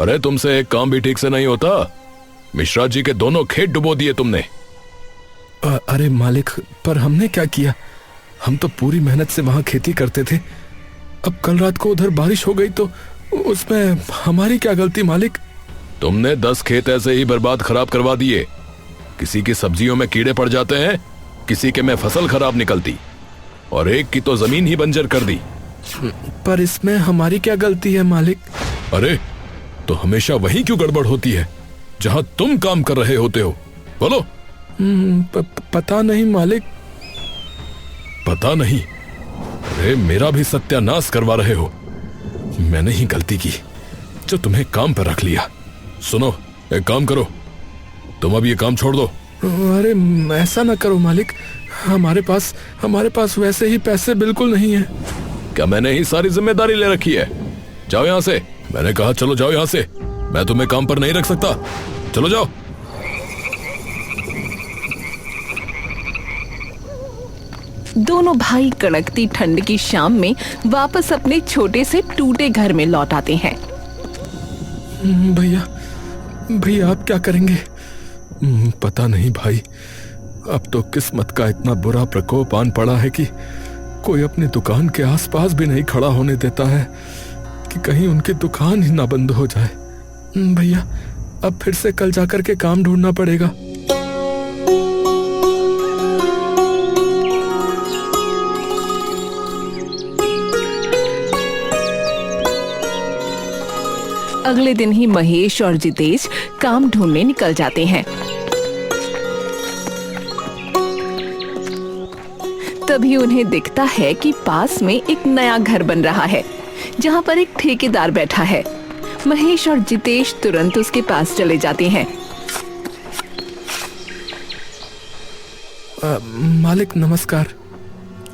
अरे तुमसे एक काम भी ठीक से नहीं होता। मिश्रा जी के दोनों खेत डुबो दिए तुमने। अरे मालिक, पर हमने क्या किया? हम तो पूरी मेहनत से वहां खेती करते थे। अब कल रात को उधर बारिश हो गई तो उसमें हमारी क्या गलती मालिक? तुमने 10 खेत ऐसे ही बर्बाद खराब करवा दिए। किसी की सब्जियों में कीड़े पड़ जाते हैं, किसी के में फसल खराब निकलती, और एक की तो जमीन ही बंजर कर दी। पर इसमें हमारी क्या गलती है मालिक? अरे तो हमेशा वही क्यों गड़बड़ होती है जहां तुम काम कर रहे होते हो? बोलो। पता नहीं मालिक। पता नहीं? अरे मेरा भी सत्यानाश करवा रहे हो। मैंने ही गलती की जो तुम्हें काम पर रख लिया। सुनो, एक काम करो, तुम अब ये काम छोड़ दो। अरे ऐसा ना करो मालिक, हमारे पास वैसे ही पैसे बिल्कुल नहीं है। क्या मैंने ही सारी जिम्मेदारी ले रखी है? जाओ यहाँ से। मैंने कहा चलो जाओ यहाँ से। मैं तुम्हें काम पर नहीं रख सकता। चलो जाओ। दोनों भाई कड़कती ठंड की शाम में वापस अपने छोटे से टूटे घर में लौट आते हैं। भैया आप क्या करेंगे? पता नहीं भाई, अब तो किस्मत का इतना बुरा प्रकोप आन पड़ा है कि कोई अपनी दुकान के आसपास भी नहीं खड़ा होने देता है कि कहीं उनकी दुकान ही ना बंद हो जाए। भैया अब फिर से कल जाकर के काम ढूंढना पड़ेगा। अगले दिन ही महेश और जितेश काम ढूंढने निकल जाते हैं। तभी उन्हें दिखता है कि पास में एक नया घर बन रहा है जहां पर एक ठेकेदार बैठा है। महेश और जितेश तुरंत उसके पास चले जाते हैं। मालिक नमस्कार।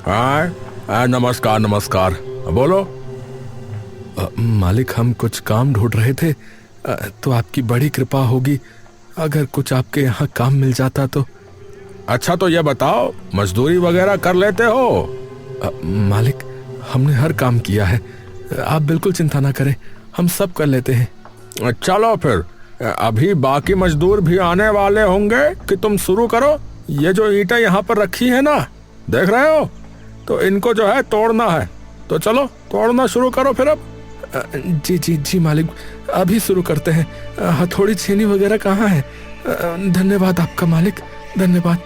हाँ नमस्कार नमस्कार, बोलो। मालिक हम कुछ काम ढूंढ रहे थे, तो आपकी बड़ी कृपा होगी अगर कुछ आपके यहाँ काम मिल जाता तो। अच्छा तो ये बताओ, मजदूरी वगैरह कर लेते हो? मालिक हमने हर काम किया है, आप बिल्कुल चिंता ना करें, हम सब कर लेते हैं। चलो फिर, अभी बाकी मजदूर भी आने वाले होंगे कि तुम शुरू करो। ये जो ईंटें यहाँ पर रखी है ना, देख रहे हो, तो इनको जो है तोड़ना है। तो चलो तोड़ना शुरू करो फिर। अब जी मालिक, अभी शुरू करते हैं। हथौड़ी छेनी वगैरह कहाँ है? धन्यवाद आपका मालिक, धन्यवाद।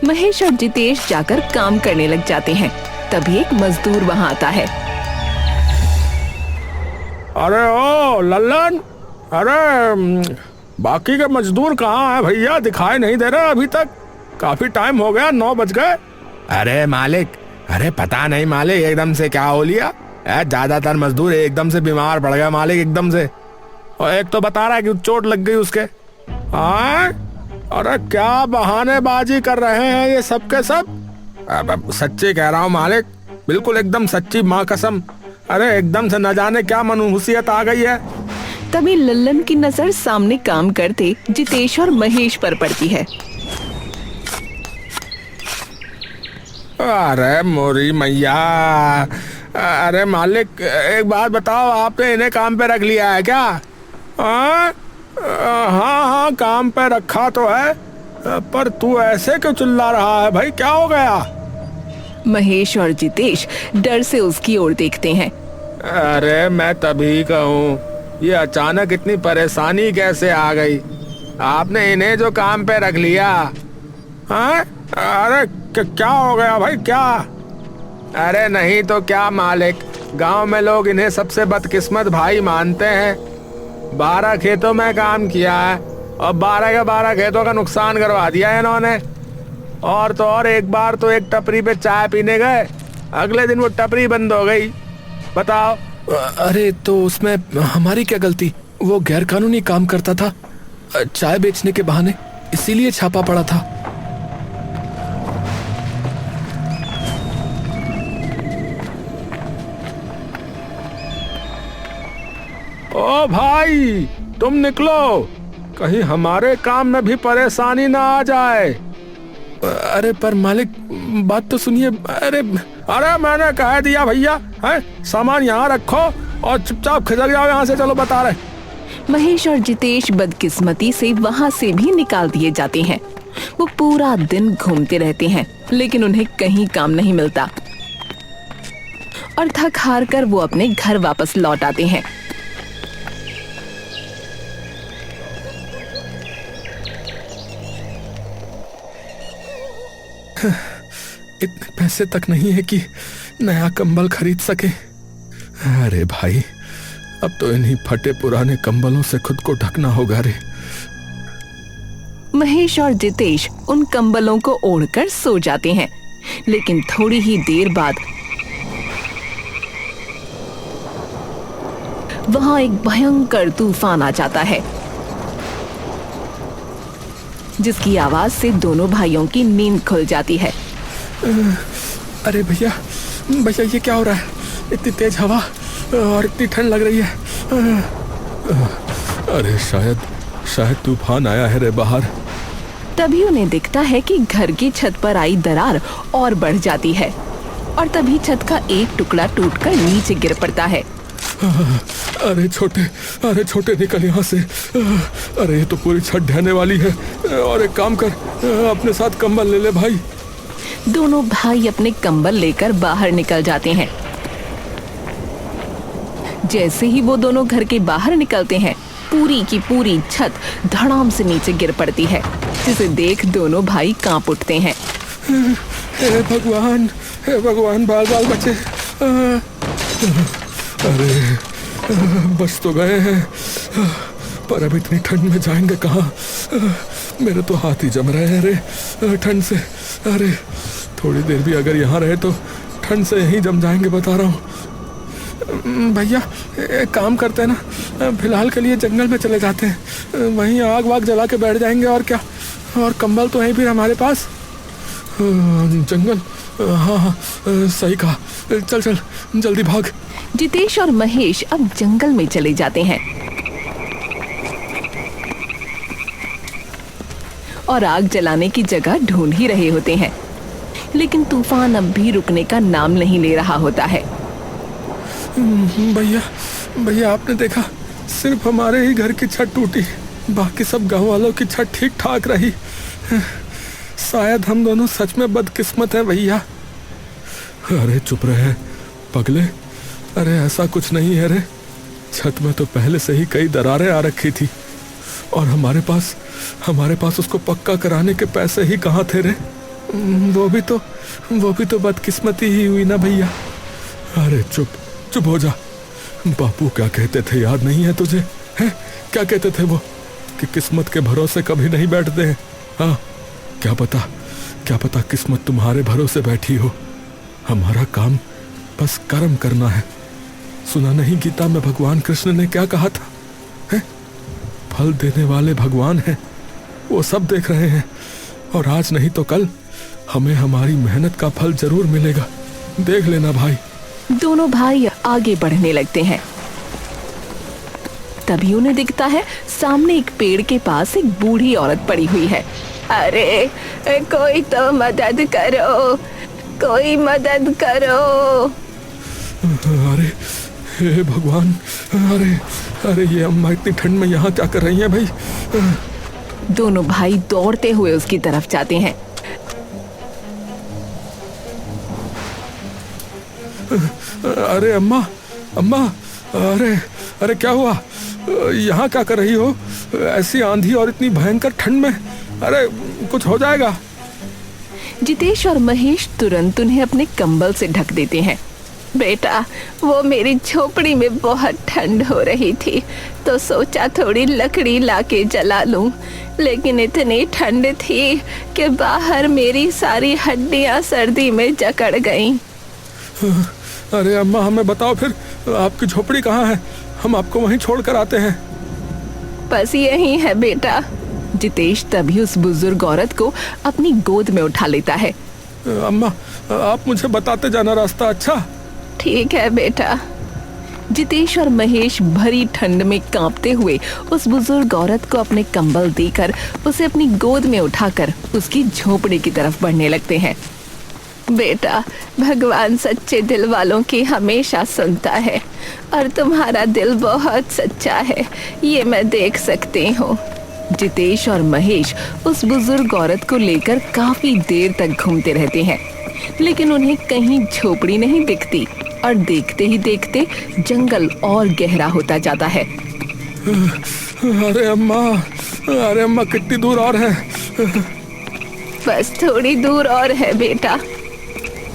महेश और जितेश जाकर काम करने लग जाते हैं। तभी एक मजदूर वहां आता है। अरे ओ लल्लन, अरे बाकी के मजदूर कहाँ है भैया? दिखाई नहीं दे रहे अभी तक। काफी टाइम हो गया, 9 बज गए। अरे मालिक, अरे पता नहीं मालिक एकदम से क्या हो लिया। ज्यादातर मजदूर एकदम से बीमार पड़ गए मालिक, एकदम से। और एक तो बता रहा है कि चोट लग गई उसके। अरे क्या बहानेबाजी कर रहे हैं ये सब के सब। सच्ची कह रहा हूँ मालिक, बिल्कुल एकदम सच्ची, माँ कसम। अरे एकदम से न जाने क्या मनहूसियत आ गई है। तभी लल्लन की नजर सामने काम करते जितेश और महेश पर पड़ती है। अरे मोरी मैया, अरे मालिक एक बात बताओ, आपने इन्हें काम पे रख लिया है क्या? हाँ काम पे रखा तो है, पर तू ऐसे क्यों चिल्ला रहा है भाई? क्या हो गया? महेश और जितेश डर से उसकी ओर देखते हैं। अरे मैं तभी कहूँ, ये अचानक इतनी परेशानी कैसे आ गई? आपने इन्हें जो काम पे रख लिया। हाँ अरे क्या हो गया भाई, क्या? अरे नहीं तो क्या मालिक, गांव में लोग इन्हें सबसे बदकिस्मत भाई मानते हैं। 12 खेतों में काम किया है और 12 के 12 खेतों का नुकसान करवा दिया है इन्होंने। और तो और, एक बार तो एक टपरी पे चाय पीने गए, अगले दिन वो टपरी बंद हो गई। बताओ। अरे तो उसमें हमारी क्या गलती? वो गैर कानूनी काम करता था चाय बेचने के बहाने, इसीलिए छापा पड़ा था। ओ भाई तुम निकलो, कहीं हमारे काम में भी परेशानी ना आ जाए। अरे पर मालिक बात तो सुनिए। अरे मैंने कह दिया भैया, है सामान यहाँ रखो और चुपचाप खिसक जाओ यहाँ से। चलो बता रहे। महेश और जितेश बदकिस्मती से वहाँ से भी निकाल दिए जाते हैं। वो पूरा दिन घूमते रहते हैं लेकिन उन्हें कहीं काम नहीं मिलता और थक हार कर वो अपने घर वापस लौट आते हैं। इतने पैसे तक नहीं है कि नया कंबल खरीद सके। अरे भाई, अब तो इन्हीं फटे पुराने कंबलों से खुद को ढकना होगा रे। महेश और जितेश उन कंबलों को ओढ़कर सो जाते हैं लेकिन थोड़ी ही देर बाद वहां एक भयंकर तूफान आ जाता है जिसकी आवाज से दोनों भाइयों की नींद खुल जाती है। अरे भैया भैया, ये क्या हो रहा है? इतनी तेज हवा और इतनी ठंड लग रही है। अरे शायद तूफान आया है रे बाहर। तभी उन्हें दिखता है कि घर की छत पर आई दरार और बढ़ जाती है और तभी छत का एक टुकड़ा टूटकर नीचे गिर पड़ता है। अरे छोटे निकल यहाँ से। अरे ये तो पूरी छत ढहने वाली है। और एक काम कर, अपने साथ कंबल ले ले भाई। दोनों भाई अपने कंबल लेकर बाहर निकल जाते हैं। जैसे ही वो दोनों घर के बाहर निकलते हैं पूरी की पूरी छत धड़ाम से नीचे गिर पड़ती है जिसे देख दोनों भाई कांप उठते हैं। हे भगवान, बाल बचे। अरे बच तो गए हैं, पर अब इतनी ठंड में जाएंगे कहाँ? मेरे तो हाथ ही जम रहे हैं रे ठंड से। अरे थोड़ी देर भी अगर यहाँ रहे तो ठंड से यहीं जम जाएंगे, बता रहा हूँ। भैया एक काम करते हैं ना, फिलहाल के लिए जंगल में चले जाते हैं, वहीं आग वाग जला के बैठ जाएंगे और क्या। और कंबल तो है फिर हमारे पास। जंगल, हाँ सही कहा। चल जल्दी भाग। जितेश और महेश अब जंगल में चले जाते हैं और आग जलाने की जगह ढूंढ ही रहे होते हैं लेकिन तूफान अब भी रुकने का नाम नहीं ले रहा होता है। भैया आपने देखा, सिर्फ हमारे ही घर की छत टूटी, बाकी सब गांव वालों की छत ठीक ठाक रही। शायद हम दोनों सच में बदकिस्मत हैं भैया। अरे चुप रहे पगले, अरे ऐसा कुछ नहीं है रे। छत में तो पहले से ही कई दरारें आ रखी थी और हमारे पास उसको पक्का कराने के पैसे ही कहाँ थे रे। वो भी तो बदकिस्मती ही हुई ना भैया। अरे चुप हो जा। बापू क्या कहते थे याद नहीं है तुझे? हैं क्या कहते थे वो कि किस्मत के भरोसे कभी नहीं बैठते हैं। हाँ, क्या पता किस्मत तुम्हारे भरोसे बैठी हो। हमारा काम बस कर्म करना है। सुना नहीं गीता में भगवान कृष्ण ने क्या कहा था? है? फल देने वाले भगवान हैं, वो सब देख रहे हैं और आज नहीं तो कल हमें हमारी मेहनत का फल जरूर मिलेगा। देख लेना भाई। दोनों भाई आगे बढ़ने लगते हैं। तभी उन्हें दिखता है सामने एक पेड़ के पास एक बूढ़ी औरत पड़ी हुई है। अरे कोई तो मदद करो, कोई मदद करो। अरे हे भगवान, अरे ये अम्मा इतनी ठंड में यहाँ क्या कर रही हैं भाई? दोनों भाई दौड़ते हुए उसकी तरफ जाते हैं। अरे अम्मा, अरे क्या हुआ? यहाँ क्या कर रही हो ऐसी आंधी और इतनी भयंकर ठंड में? अरे कुछ हो जाएगा। जितेश और महेश तुरंत उन्हें अपने कंबल से ढक देते हैं। बेटा, वो मेरी झोपड़ी में बहुत ठंड हो रही थी तो सोचा थोड़ी लकड़ी लाके जला लूं, लेकिन इतनी ठंड थी कि बाहर मेरी सारी हड्डियां सर्दी में जकड़ गईं। अरे अम्मा, हमें बताओ फिर आपकी झोपड़ी कहाँ है? हम आपको वहीं छोड़ कर आते हैं। बस यही है बेटा। जितेश तभी उस बुजुर्ग औरत को अपनी गोद में उठा लेता है। अम्मा, आप मुझे बताते जाना रास्ता। अच्छा ठीक है बेटा। जितेश और महेश भरी ठंड में कांपते हुए उस बुजुर्ग औरत को अपने कंबल देकर उसे अपनी गोद में उठाकर उसकी झोपड़ी की तरफ बढ़ने लगते हैं। बेटा, भगवान सच्चे दिल वालों की हमेशा सुनता है और तुम्हारा दिल बहुत सच्चा है, ये मैं देख सकती हूँ। जितेश और महेश उस बुजुर्ग औरत को लेकर काफी देर तक घूमते रहते हैं, लेकिन उन्हें कहीं झोपड़ी नहीं दिखती और देखते ही देखते जंगल और गहरा होता जाता है। अरे अम्मा कितनी दूर और है? बस थोड़ी दूर और है बेटा।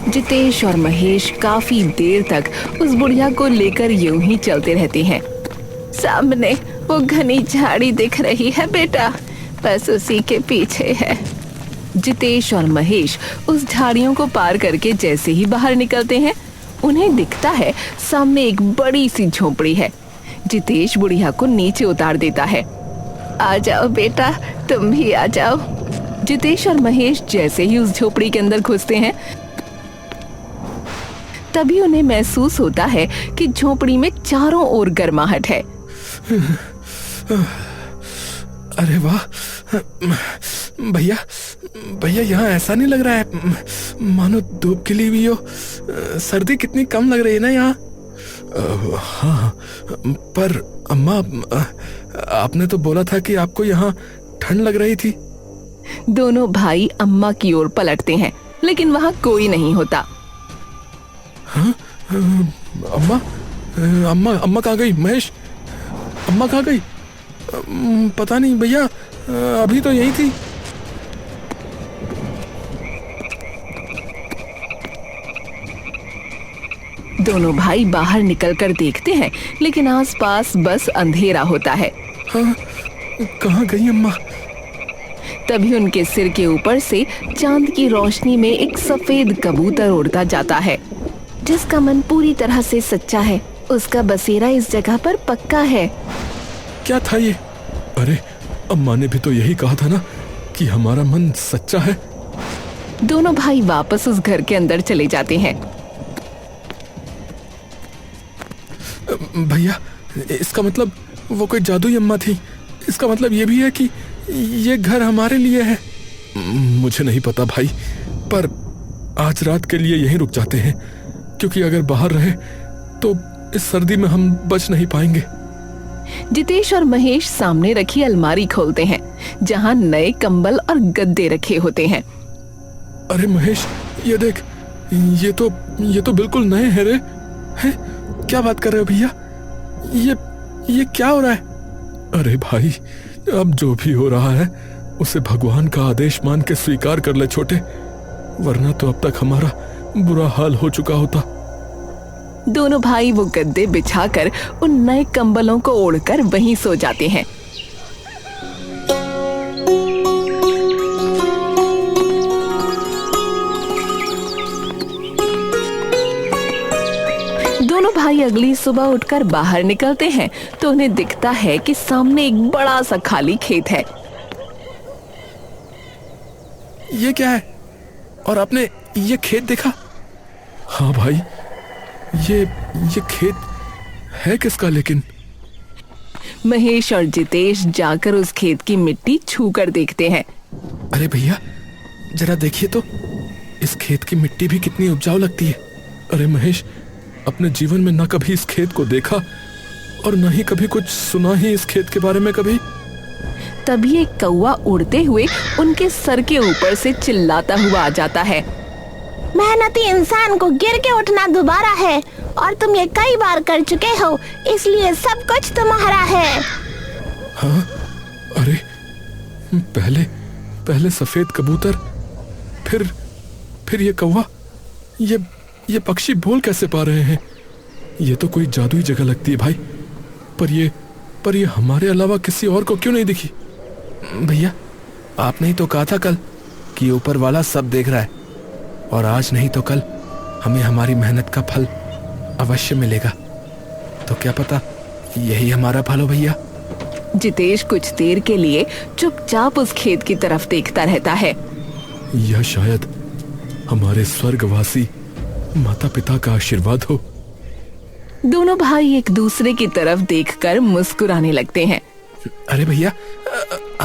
जितेश और महेश काफी देर तक उस बुढ़िया को लेकर यूं ही चलते रहते हैं। सामने वो घनी झाड़ी दिख रही है बेटा, बस उसी के पीछे है। जितेश और महेश उस झाड़ियों को पार करके जैसे ही बाहर निकलते हैं, उन्हें दिखता है सामने एक बड़ी सी झोपड़ी है। जितेश बुढ़िया को नीचे उतार देता है। आ जाओ बेटा, तुम भी आ जाओ। जितेश और महेश जैसे ही उस झोपड़ी के अंदर घुसते हैं, तभी उन्हें महसूस होता है कि झोपड़ी में चारों ओर गर्माहट है। अरे वाह भैया यहाँ ऐसा नहीं लग रहा है मानो धूप खिली हुई हो। सर्दी कितनी कम लग रही है ना यहाँ। हाँ, पर अम्मा आपने तो बोला था कि आपको यहाँ ठंड लग रही थी। दोनों भाई अम्मा की ओर पलटते हैं, लेकिन वहाँ कोई नहीं होता। हाँ? अम्मा कहाँ गई? महेश, अम्मा कहाँ गई? पता नहीं भैया, अभी तो यही थी। दोनों भाई बाहर निकलकर देखते हैं, लेकिन आसपास बस अंधेरा होता है। हाँ, कहाँ गई अम्मा? तभी उनके सिर के ऊपर से चांद की रोशनी में एक सफेद कबूतर उड़ता जाता है। जिसका मन पूरी तरह से सच्चा है, उसका बसेरा इस जगह पर पक्का है। क्या था ये? अरे अम्मा ने भी तो यही कहा था ना कि हमारा मन सच्चा है। दोनों भाई वापस उस घर के अंदर चले जाते हैं। भैया, इसका मतलब वो कोई जादुई अम्मा थी। इसका मतलब ये भी है कि ये घर हमारे लिए है। मुझे नहीं पता भाई, पर आज रात के लिए यहीं रुक जाते हैं, क्योंकि अगर बाहर रहे तो इस सर्दी में हम बच नहीं पाएंगे। जितेश और महेश सामने रखी अलमारी खोलते हैं, जहां नए कंबल और गद्दे रखे होते हैं। अरे महेश, ये देख, ये तो बिल्कुल नए हैं रे। हैं? क्या बात कर रहे हो भैया? ये क्या हो रहा है? अरे भाई, अब जो भी हो रहा है उसे भगवान का आदेश मान के स्वीकार कर ले छोटे, वरना तो अब तक हमारा बुरा हाल हो चुका होता। दोनों भाई वो गद्दे बिछाकर उन नए कंबलों को ओढ़कर वहीं सो जाते हैं। दोनों भाई अगली सुबह उठकर बाहर निकलते हैं तो उन्हें दिखता है कि सामने एक बड़ा सा खाली खेत है। ये क्या है? और आपने ये खेत देखा? हाँ भाई, ये खेत है किसका? लेकिन महेश और जितेश जाकर उस खेत की मिट्टी छू कर देखते हैं। अरे भैया, जरा देखिए तो, इस खेत की मिट्टी भी कितनी उपजाऊ लगती है। अरे महेश, अपने जीवन में न कभी इस खेत को देखा और न ही कभी कुछ सुना ही इस खेत के बारे में कभी। तभी एक कौवा उड़ते हुए उनके सर के ऊपर से चिल्लाता हुआ आ जाता है। मेहनती इंसान को गिर के उठना दोबारा है, और तुम ये कई बार कर चुके हो, इसलिए सब कुछ तुम्हारा है। हाँ? अरे पहले सफेद कबूतर, फिर ये कौवा, ये पक्षी बोल कैसे पा रहे हैं? ये तो कोई जादुई जगह लगती है भाई। पर ये हमारे अलावा किसी और को क्यों नहीं दिखी? भैया, आपने ही तो कहा था कल कि ऊपर वाला सब देख रहा है, और आज नहीं तो कल हमें हमारी मेहनत का फल अवश्य मिलेगा। तो क्या पता यही हमारा फल हो भैया। जितेश कुछ देर के लिए चुपचाप उस खेत की तरफ देखता रहता है। यह शायद हमारे स्वर्गवासी माता पिता का आशीर्वाद हो। दोनों भाई एक दूसरे की तरफ देखकर मुस्कुराने लगते हैं। अरे भैया,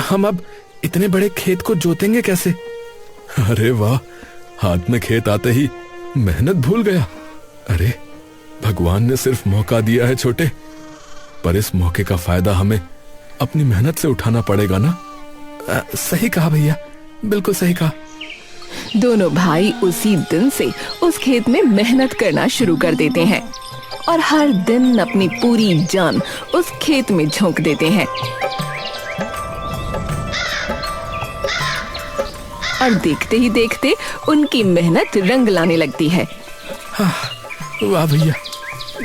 हम अब इतने बड़े खेत को जोतेंगे कैसे? अरे वाह, हाथ में खेत आते ही मेहनत भूल गया। अरे भगवान ने सिर्फ मौका दिया है छोटे, पर इस मौके का फायदा हमें अपनी मेहनत से उठाना पड़ेगा ना। सही कहा भैया, बिल्कुल सही कहा। दोनों भाई उसी दिन से उस खेत में मेहनत करना शुरू कर देते हैं और हर दिन अपनी पूरी जान उस खेत में झोंक देते हैं। और देखते ही देखते उनकी मेहनत रंग लाने लगती है। वाह भैया,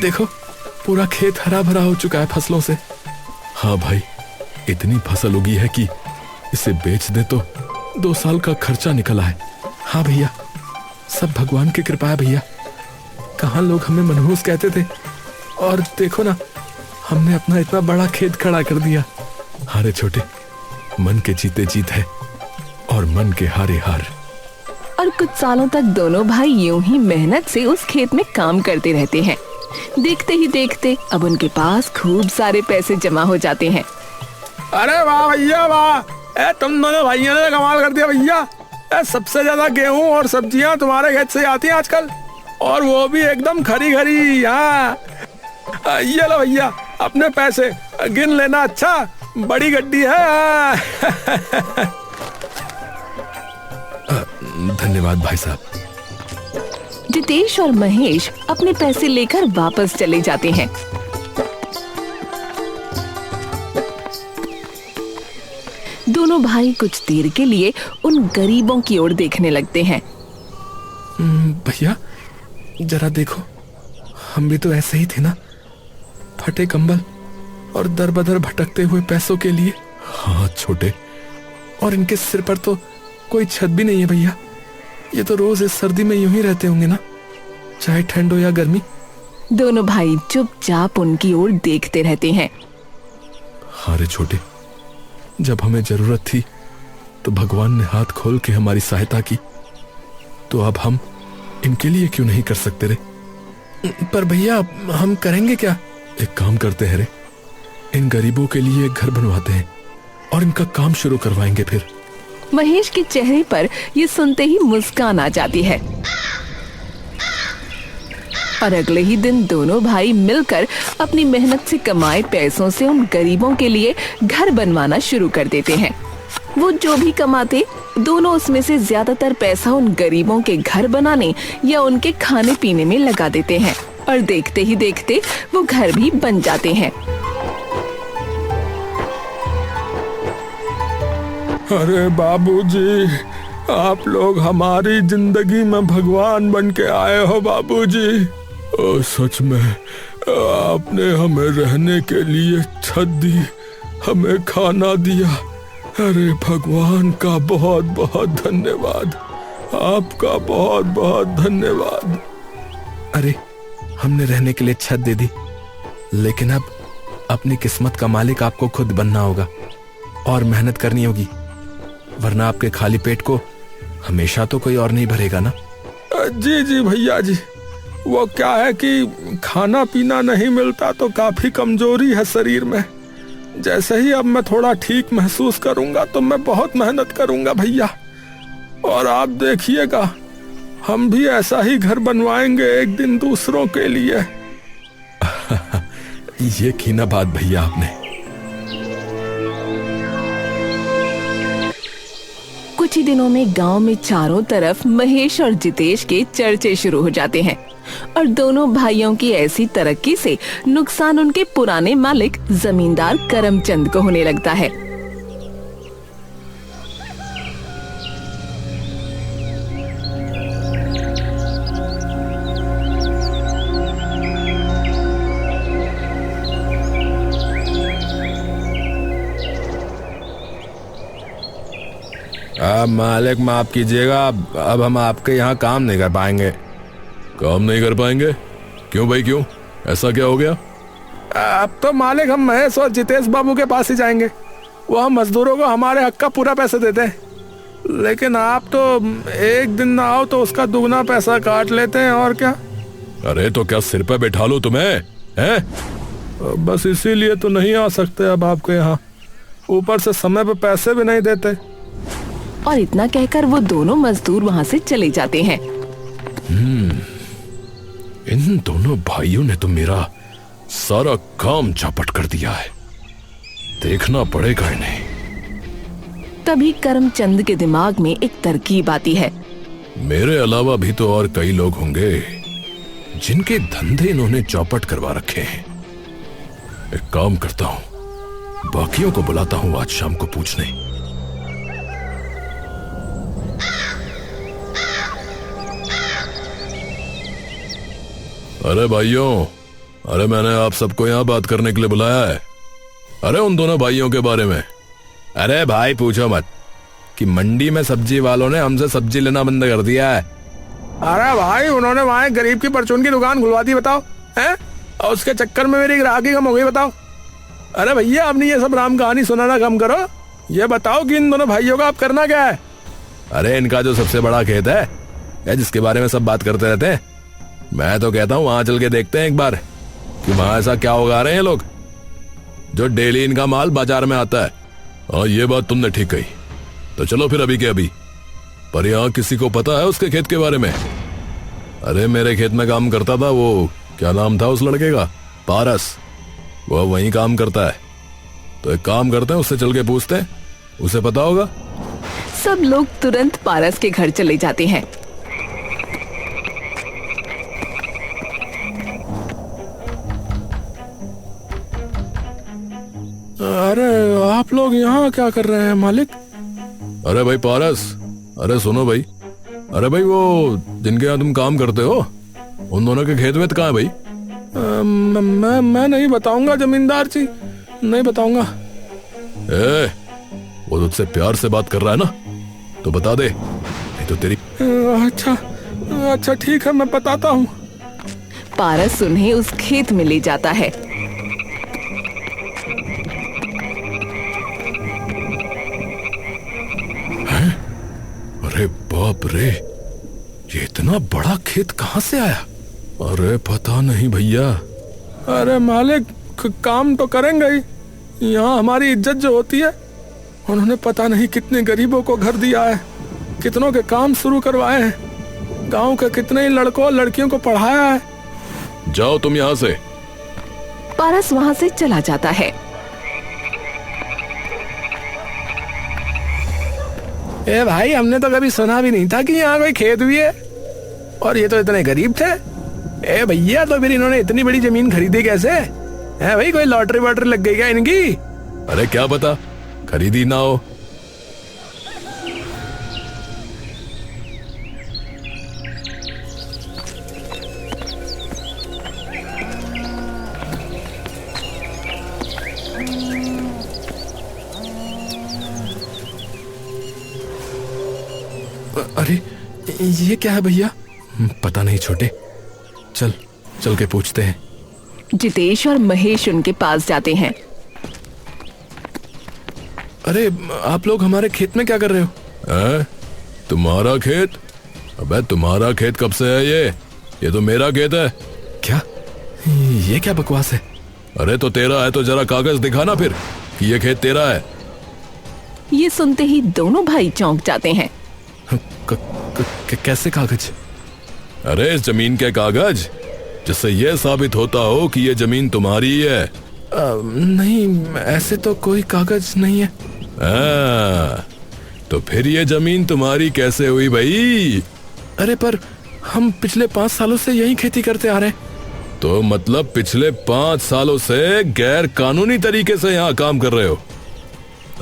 देखो पूरा खेत हरा भरा हो चुका है फसलों से। हाँ भाई, इतनी फसल उगी है कि इसे बेच दे तो 2 साल का खर्चा निकला है। हाँ भैया, सब भगवान की कृपा है भैया। कहाँ लोग हमें मनहूस कहते थे, और देखो ना, हमने अपना इतना बड़ा खेत खड़ा कर दिया। हारे छोटे, मन के जीते जीत है और मन के हारे हार। और कुछ सालों तक दोनों भाई यूं ही मेहनत से उस खेत में काम करते रहते हैं। देखते ही देखते अब उनके पास खूब सारे पैसे जमा हो जाते हैं। अरे वाह भैया वाह, तुम दोनों भाइयों ने कमाल कर दिया भैया। सबसे ज्यादा गेहूं और सब्जियां तुम्हारे खेत से आती हैं आजकल, और वो भी एकदम खरी खरी। हाँ, ये लो भैया अपने पैसे, गिन लेना। अच्छा, बड़ी गड्डी है। धन्यवाद भाई साहब। जितेश और महेश अपने पैसे लेकर वापस चले जाते हैं। दोनों भाई कुछ देर के लिए उन गरीबों की ओर देखने लगते हैं। भैया जरा देखो, हम भी तो ऐसे ही थे ना, फटे कंबल और दर बदर भटकते हुए पैसों के लिए। हाँ छोटे, और इनके सिर पर तो कोई छत भी नहीं है भैया। ये तो रोज इस सर्दी में यूं ही रहते होंगे ना, चाहे ठंड हो या गर्मी। दोनों भाई चुपचाप उनकी ओर देखते रहते हैं। हाँ रे छोटे, जब हमें जरूरत थी तो भगवान ने हाथ खोल के हमारी सहायता की, तो अब हम इनके लिए क्यों नहीं कर सकते रे? पर भैया हम करेंगे क्या? एक काम करते हैं रे, इन गरीबों के लिए एक घर बनवाते हैं और इनका काम शुरू करवाएंगे। फिर महेश के चेहरे पर ये सुनते ही मुस्कान आ जाती है और अगले ही दिन दोनों भाई मिलकर अपनी मेहनत से कमाए पैसों से उन गरीबों के लिए घर बनवाना शुरू कर देते हैं। वो जो भी कमाते, दोनों उसमें से ज्यादातर पैसा उन गरीबों के घर बनाने या उनके खाने पीने में लगा देते हैं और देखते ही देखते वो घर भी बन जाते हैं। अरे बाबूजी, आप लोग हमारी जिंदगी में भगवान बन के आए हो बाबूजी। सच में आपने हमें रहने के लिए छत दी, हमें खाना दिया। अरे भगवान का बहुत बहुत धन्यवाद, आपका बहुत बहुत धन्यवाद। अरे हमने रहने के लिए छत दे दी, लेकिन अब अपनी किस्मत का मालिक आपको खुद बनना होगा और मेहनत करनी होगी, वरना आपके खाली पेट को हमेशा तो कोई और नहीं भरेगा ना। जी जी भैया जी, वो क्या है कि खाना पीना नहीं मिलता तो काफी कमजोरी है शरीर में। जैसे ही अब मैं थोड़ा ठीक महसूस करूंगा तो मैं बहुत मेहनत करूंगा भैया, और आप देखिएगा हम भी ऐसा ही घर बनवाएंगे एक दिन दूसरों के लिए। ये की ना बात भैया आपने। कुछ ही दिनों में गांव में चारों तरफ महेश और जितेश के चर्चे शुरू हो जाते हैं और दोनों भाइयों की ऐसी तरक्की से नुकसान उनके पुराने मालिक जमींदार करमचंद को होने लगता है। मालिक माफ कीजिएगा, अब हम आपके यहाँ काम नहीं कर पाएंगे। काम नहीं कर पाएंगे? क्यों भाई क्यों, ऐसा क्या हो गया? अब तो मालिक हम महेश और जितेश बाबू के पास ही जाएंगे। वो हम मजदूरों को हमारे हक का पूरा पैसा देते हैं, लेकिन आप तो एक दिन ना आओ तो उसका दुगना पैसा काट लेते हैं। और क्या? अरे तो क्या सिर पे बैठा लो तुम्हें हैं? बस इसीलिए तो नहीं आ सकते अब आपके यहाँ, ऊपर से समय पे पैसे भी नहीं देते। और इतना कहकर वो दोनों मजदूर वहाँ से चले जाते हैं। इन दोनों भाइयों ने तो मेरा सारा काम चौपट कर दिया है, देखना पड़ेगा इन्हें। तभी करमचंद के दिमाग में एक तरकीब आती है। मेरे अलावा भी तो और कई लोग होंगे जिनके धंधे इन्होंने चौपट करवा रखे हैं। एक काम करता हूं, बाकियों को बुलाता हूं आज शाम को पूछने। अरे भाइयों, अरे मैंने आप सबको यहां बात करने के लिए बुलाया है। अरे उन दोनों भाइयों के बारे में। अरे भाई पूछो मत कि मंडी में सब्जी वालों ने हमसे सब्जी लेना बंद कर दिया है। अरे भाई उन्होंने वहाँ गरीब की परचून की दुकान खुलवा दी, बताओ हैं? और उसके चक्कर में मेरी ग्राहकी कम हो गई, बताओ। अरे भैया आपने ये सब राम कहानी सुनाना कम करो, ये बताओ कि इन दोनों भाइयों का आप करना क्या है? अरे इनका जो सबसे बड़ा खेत है या जिसके बारे में सब बात करते रहते हैं, मैं तो कहता हूँ वहां चल के देखते हैं एक बार कि वहां ऐसा क्या उगा रहे हैं लोग जो डेली इनका माल बाजार में आता है। हाँ ये बात तुमने ठीक कही, तो चलो फिर अभी के अभी। पर यहाँ किसी को पता है उसके खेत के बारे में? अरे मेरे खेत में काम करता था वो, क्या नाम था उस लड़के का? पारस। वो वहीं काम करता है, तो एक काम करते हैं उससे चल के पूछते हैं, उसे पता होगा। सब लोग तुरंत पारस के घर चले जाते हैं। अरे आप लोग यहाँ क्या कर रहे हैं मालिक? अरे भाई पारस, अरे सुनो भाई, अरे भाई वो जिनके यहाँ तुम काम करते हो उन दोनों के खेत वेत कहाँ है भाई? मैं नहीं बताऊंगा जमींदार जी, नहीं बताऊंगा। वो तुझसे प्यार से बात कर रहा है ना, तो बता दे, नहीं तो तेरी। अच्छा ठीक है, मैं बताता हूँ। पारस उन्हें उस खेत में ले जाता है। अरे बाप रे, ये इतना बड़ा खेत कहाँ से आया? अरे पता नहीं भैया। अरे मालिक काम तो करेंगे ही, यहाँ हमारी इज्जत जो होती है, उन्होंने पता नहीं कितने गरीबों को घर दिया है, कितनों के काम शुरू करवाए हैं, गांव के कितने ही लड़कों और लड़कियों को पढ़ाया है। जाओ तुम यहाँ से। पारस वहाँ से चला जाता है। ए भाई हमने तो कभी सुना भी नहीं था कि यहाँ कोई खेत भी है, और ये तो इतने गरीब थे। ए भैया तो फिर इन्होंने इतनी बड़ी जमीन खरीदी कैसे? है भाई कोई लॉटरी वॉटरी लग गई क्या इनकी? अरे क्या पता खरीदी ना हो। अरे ये क्या है भैया? पता नहीं छोटे, चल चल के पूछते हैं। जितेश और महेश उनके पास जाते हैं। अरे आप लोग हमारे खेत में क्या कर रहे हो? तुम्हारा खेत? अबे तुम्हारा खेत कब से है ये तो मेरा खेत है। क्या? ये क्या बकवास है? अरे तो तेरा है तो जरा कागज दिखाना फिर कि ये खेत तेरा है। ये सुनते ही दोनों भाई चौंक जाते हैं। कैसे कागज? अरे इस जमीन के कागज जिससे यह साबित होता हो कि ये जमीन तुम्हारी है। नहीं, ऐसे तो कोई कागज नहीं है। तो फिर ये जमीन तुम्हारी कैसे हुई भाई? अरे पर हम पिछले 5 सालों से यही खेती करते आ रहे हैं। तो मतलब पिछले 5 सालों से गैर कानूनी तरीके से यहाँ काम कर रहे हो?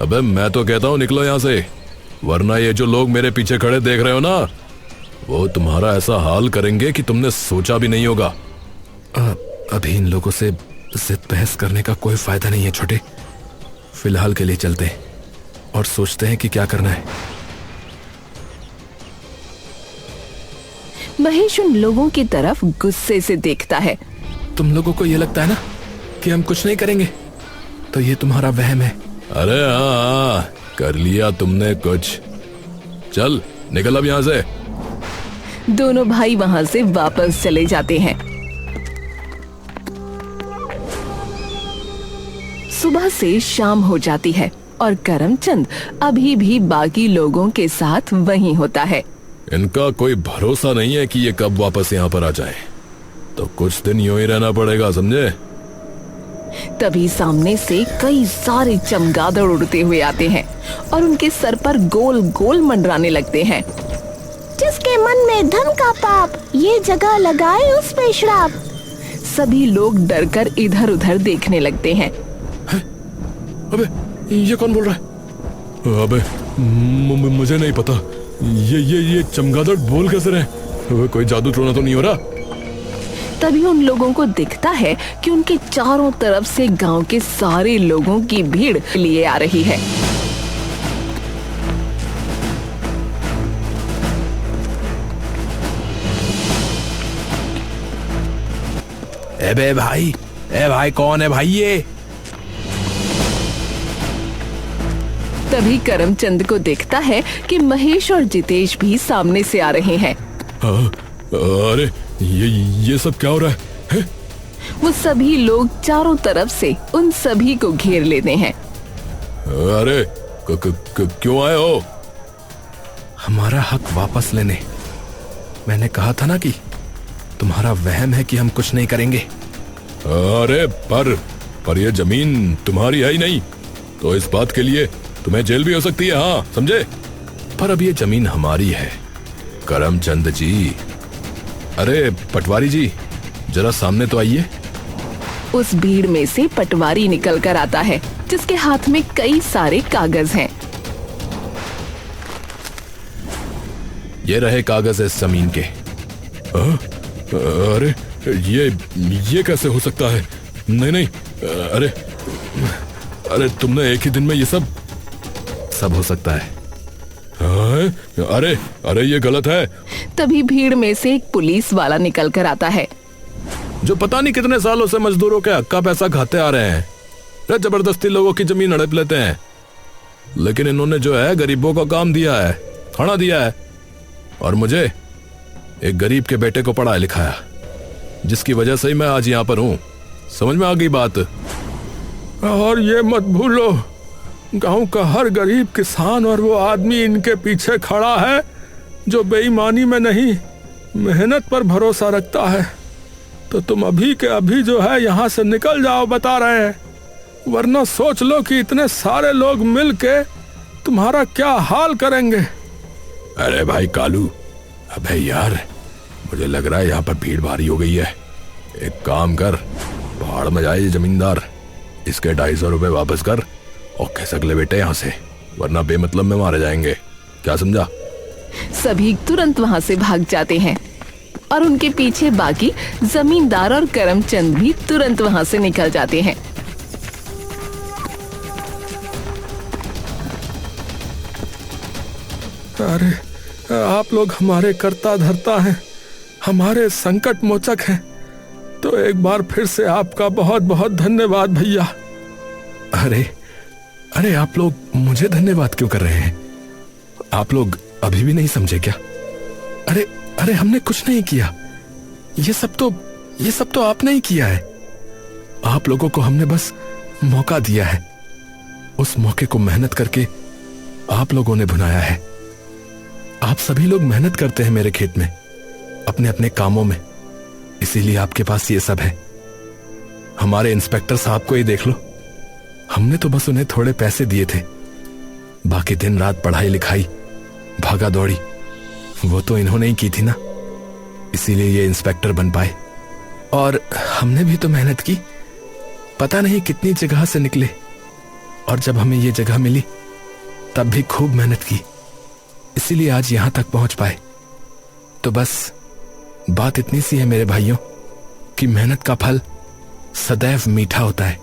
अबे मैं तो कहता हूँ निकलो यहाँ से, वरना ये जो लोग मेरे पीछे खड़े देख रहे हो ना, वो तुम्हारा ऐसा हाल करेंगे कि तुमने सोचा भी नहीं होगा। अभी इन लोगों से जिद बहस करने का कोई फायदा नहीं है छोटे। फिलहाल के लिए चलते हैं और सोचते हैं कि क्या करना है। महेश उन लोगों की तरफ गुस्से से देखता है। तुम लोगों को ये लगता है ना कि हम कुछ नहीं करेंगे, तो ये तुम्हारा वहम है। अरे हाँ, कर लिया तुमने कुछ। चल निकल अब यहाँ से। दोनों भाई वहां से वापस चले जाते हैं। सुबह से शाम हो जाती है और करमचंद अभी भी बाकी लोगों के साथ वहीं होता है। इनका कोई भरोसा नहीं है कि ये कब वापस यहाँ पर आ जाए, तो कुछ दिन यूं ही रहना पड़ेगा, समझे? तभी सामने से कई सारे चमगादड़ उड़ते हुए आते हैं और उनके सर पर गोल गोल मंडराने लगते हैं। जिसके मन में धन का पाप, ये जगह लगाए उस पे श्राप। सभी लोग डरकर इधर उधर देखने लगते हैं। अबे ये कौन बोल रहा है? अबे मुझे नहीं पता। ये चमगादड़ बोल कैसे रहे? कोई जादू टोना तो नहीं हो रहा? तभी उन लोगों को दिखता है कि उनके चारों तरफ से गांव के सारे लोगों की भीड़ लिए आ रही है। ए भाई कौन है भाई ये? तभी करमचंद को दिखता है कि महेश और जितेश भी सामने से आ रहे हैं। अरे ये सब क्या हो रहा है? वो सभी लोग चारों तरफ से उन सभी को घेर लेते हैं। अरे क्यों आए हो? हमारा हक वापस लेने। मैंने कहा था ना कि तुम्हारा वहम है कि हम कुछ नहीं करेंगे। अरे पर ये जमीन तुम्हारी है ही नहीं, तो इस बात के लिए तुम्हें जेल भी हो सकती है, हाँ समझे? पर अब ये जमीन हमारी है। करमचंद जी, अरे पटवारी जी, जरा सामने तो आइए। उस भीड़ में से पटवारी निकल कर आता है, जिसके हाथ में कई सारे कागज हैं। ये रहे कागज इस जमीन के। अरे ये कैसे हो सकता है? नहीं, अरे तुमने एक ही दिन में ये सब हो सकता है। अरे ये गलत है। तभी भीड़ में से एक पुलिस वाला निकल कर आता है, जो पता नहीं कितने सालों से मजदूरों के हक का पैसा खाते आ रहे हैं। जबरदस्ती लोगों की जमीन हड़प लेते हैं, लेकिन इन्होंने जो है गरीबों का काम दिया है, खाना दिया है, और मुझे एक गरीब के बेटे को पढ़ाया लिखाया, जिसकी वजह से ही मैं आज यहाँ पर हूँ। समझ में आ गई बात? और ये मत भूलो, गांव का हर गरीब किसान और वो आदमी इनके पीछे खड़ा है जो बेईमानी में नहीं, मेहनत पर भरोसा रखता है। तो तुम अभी के अभी जो है यहाँ से निकल जाओ, बता रहे हैं, वरना सोच लो कि इतने सारे लोग मिलके तुम्हारा क्या हाल करेंगे। अरे भाई कालू, अबे यार, मुझे लग रहा है यहाँ पर भीड़ भारी हो गई है। एक काम कर, पहाड़ में जाए जमींदार, इसके 250 रुपए वापस कर और खिसक ले बेटे यहाँ से, वरना बेमतलब में मारे जाएंगे। क्या समझा? सभी तुरंत वहाँ से भाग जाते हैं और उनके पीछे बाकी जमींदार और करमचंद भी तुरंत वहाँ से निकल जाते हैं। अरे आप लोग हमारे कर्ता धर्ता हैं, हमारे संकट मोचक हैं, तो एक बार फिर से आपका बहुत बहुत धन्यवाद भैया। अरे आप लोग मुझे धन्यवाद क्यों कर रहे हैं? आप लोग अभी भी नहीं समझे क्या? अरे हमने कुछ नहीं किया, ये सब तो आपने ही किया है। आप लोगों को हमने बस मौका दिया है, उस मौके को मेहनत करके आप लोगों ने भुनाया है। आप सभी लोग मेहनत करते हैं मेरे खेत में, अपने अपने कामों में, इसीलिए आपके पास ये सब है। हमारे इंस्पेक्टर साहब को ही देख लो, हमने तो बस उन्हें थोड़े पैसे दिए थे, बाकी दिन रात पढ़ाई लिखाई भागा दौड़ी वो तो इन्होंने ही की थी ना, इसीलिए ये इंस्पेक्टर बन पाए। और हमने भी तो मेहनत की, पता नहीं कितनी जगह से निकले, और जब हमें ये जगह मिली तब भी खूब मेहनत की, इसीलिए आज यहां तक पहुंच पाए। तो बस बात इतनी सी है मेरे भाइयों कि मेहनत का फल सदैव मीठा होता है,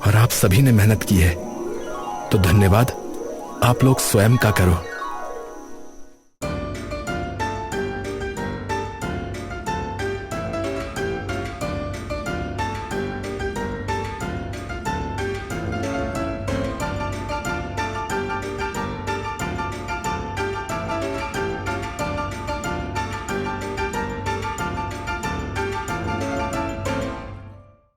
और आप सभी ने मेहनत की है, तो धन्यवाद आप लोग स्वयं का करो।